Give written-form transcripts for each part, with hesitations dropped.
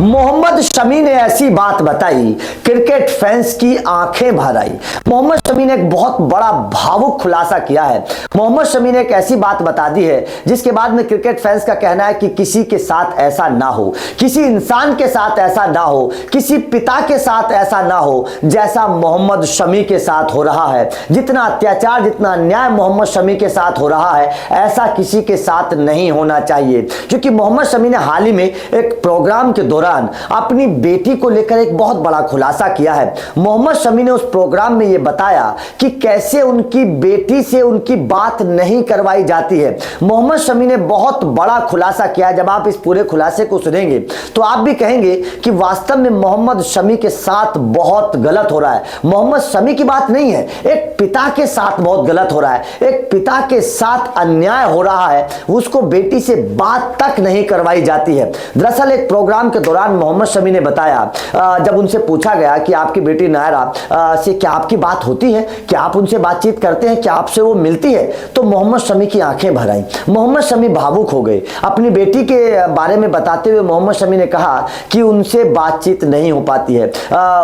मोहम्मद शमी ने ऐसी बात बताई, क्रिकेट फैंस की आंखें भर आई। मोहम्मद शमी ने एक बहुत बड़ा भावुक खुलासा किया है। मोहम्मद शमी ने एक ऐसी बात बता दी है जिसके बाद में क्रिकेट फैंस का कहना है कि किसी के साथ ऐसा ना हो, किसी इंसान के साथ ऐसा ना हो, किसी पिता के साथ ऐसा ना हो जैसा मोहम्मद शमी के साथ हो रहा है। जितना अत्याचार, जितना अन्याय मोहम्मद शमी के साथ हो रहा है, ऐसा किसी के साथ नहीं होना चाहिए। क्योंकि मोहम्मद शमी ने हाल ही में एक प्रोग्राम के दौरान अपनी बेटी को लेकर एक बहुत बड़ा खुलासा किया है। मोहम्मद शमी ने उस प्रोग्राम में यह बताया कि कैसे उनकी बेटी से उनकी बात नहीं करवाई जाती है। मोहम्मद शमी ने बहुत बड़ा खुलासा किया। जब आप इस पूरे खुलासे को सुनेंगे तो आप भी कहेंगे कि वास्तव में मोहम्मद शमी के साथ बहुत गलत हो रहा है। मोहम्मद शमी की बात नहीं है, एक पिता के साथ बहुत गलत हो रहा है। एक पिता के साथ अन्याय हो रहा है, उसको बेटी से बात तक नहीं करवाई जाती है। दरअसल एक प्रोग्राम के दौरान मोहम्मद शमी ने बताया, जब उनसे पूछा गया कि आपकी बेटी नायरा से क्या आपकी बात होती है, क्या आप उनसे बातचीत करते हैं, क्या आपसे वो मिलती है, तो मोहम्मद शमी की आंखें भर आई। मोहम्मद शमी भावुक हो गए। अपनी बेटी के बारे में बताते हुए मोहम्मद शमी ने कहा कि उनसे बातचीत नहीं हो पाती है।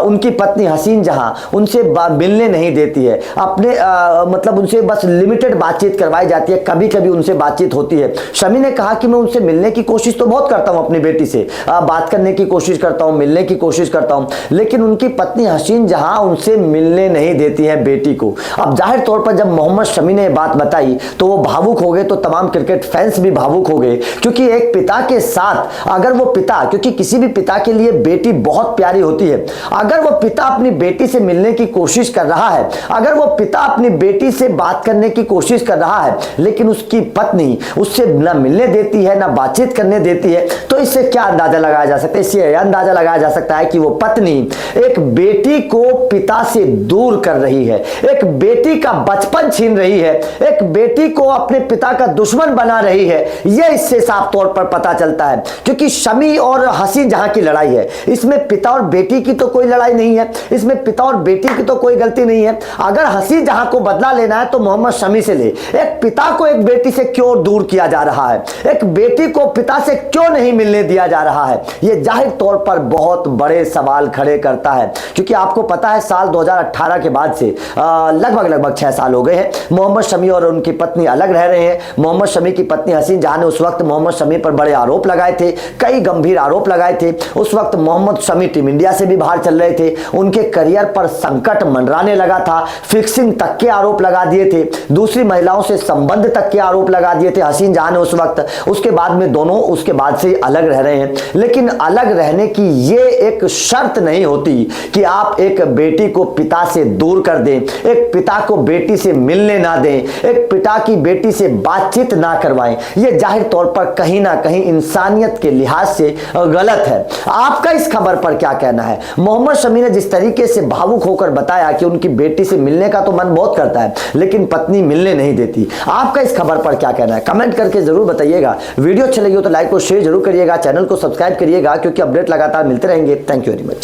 उनकी पत्नी हसीन जहां उनसे मिलने नहीं देती है। अपने मतलब उनसे बस लिमिटेड बातचीत करवाई जाती है, कभी कभी उनसे बातचीत होती है। शमी ने कहा कि मैं उनसे मिलने की कोशिश तो बहुत करता हूं, अपनी बेटी से बात करने की कोशिश करता हूं, मिलने की कोशिश करता हूं, लेकिन उनकी पत्नी हसीन जहां उनसे मिलने नहीं देती है बेटी को। अब जाहिर तौर पर जब मोहम्मद शमी ने बात बताई तो वो भावुक हो गए, तो तमाम क्रिकेट फैंस भी भावुक हो गए। क्योंकि एक पिता के साथ अगर वो पिता, क्योंकि किसी भी पिता के लिए बेटी बहुत प्यारी होती है, अगर वो पिता अपनी बेटी से मिलने की कोशिश कर रहा है, अगर वो पिता अपनी बेटी से बात करने की कोशिश कर रहा है, लेकिन उसकी पत्नी उससे ना मिलने देती है, ना बातचीत करने देती है, तो इससे क्या अंदाजा लगाया जा सकता है? इससे अंदाजा लगाया जा सकता है कि वो पत्नी एक बेटी को पिता से दूर कर रही है, एक बेटी का बचपन छीन रही है, एक बेटी को अपने पिता का दुश्मन बना रही है। यह इससे साफ तौर पर पता चलता है। क्योंकि शमी और हसीन जहां की लड़ाई है, इसमें पिता और बेटी की तो कोई लड़ाई नहीं है, इसमें पिता और बेटी की तो कोई गलती नहीं है। अगर हसीन जहां को बदला लेना है तो मोहम्मद शमी से ले। एक पिता को एक बेटी से क्यों दूर किया जा रहा है, एक बेटी को पिता से क्यों नहीं मिलने दिया जा रहा है, यह जाहिर तौर पर बहुत बड़े सवाल खड़े करता है। क्योंकि आपको पता है साल 2018 के बाद से लगभग 6 साल हो गए हैं, मोहम्मद शमी और उनकी पत्नी अलग रह रहे हैं। मोहम्मद शमी की पत्नी हसीन जहां ने उस वक्त मोहम्मद शमी पर बड़े आरोप लगाए थे, कई गंभीर आरोप लगाए थे। उस वक्त मोहम्मद शमी टीम इंडिया से भी बाहर चल रहे थे, उनके करियर पर संकट मंडराने लगा था, फिक्सिंग तक के आरोप लगा दिए थे, दूसरी महिलाओं से संबंध तक के आरोप लगा दिए थे हसीन जहां ने उस वक्त। उसके बाद में दोनों उसके बाद से अलग रह रहे हैं। लेकिन अलग रहने की ये एक शर्त नहीं होती कि आप एक बेटी को पिता से दूर कर दें, एक पिता को बेटी से मिलने ना दें, एक पिता की बेटी से बातचीत ना करवाएं। यह जाहिर तौर पर कहीं ना कहीं इंसानियत के लिहाज से गलत है। आपका इस खबर पर क्या कहना है? मोहम्मद शमी ने जिस तरीके से भावुक होकर बताया कि उनकी बेटी से मिलने का तो मन बहुत करता है, लेकिन पत्नी मिलने नहीं देती। आपका इस खबर पर क्या कहना है? कमेंट करके जरूर बताइएगा। वीडियो अच्छी लगी हो तो लाइक और शेयर जरूर करिएगा, चैनल को सब्सक्राइब करिएगा, क्योंकि अपडेट लगातार मिलते रहेंगे। Thank you very much.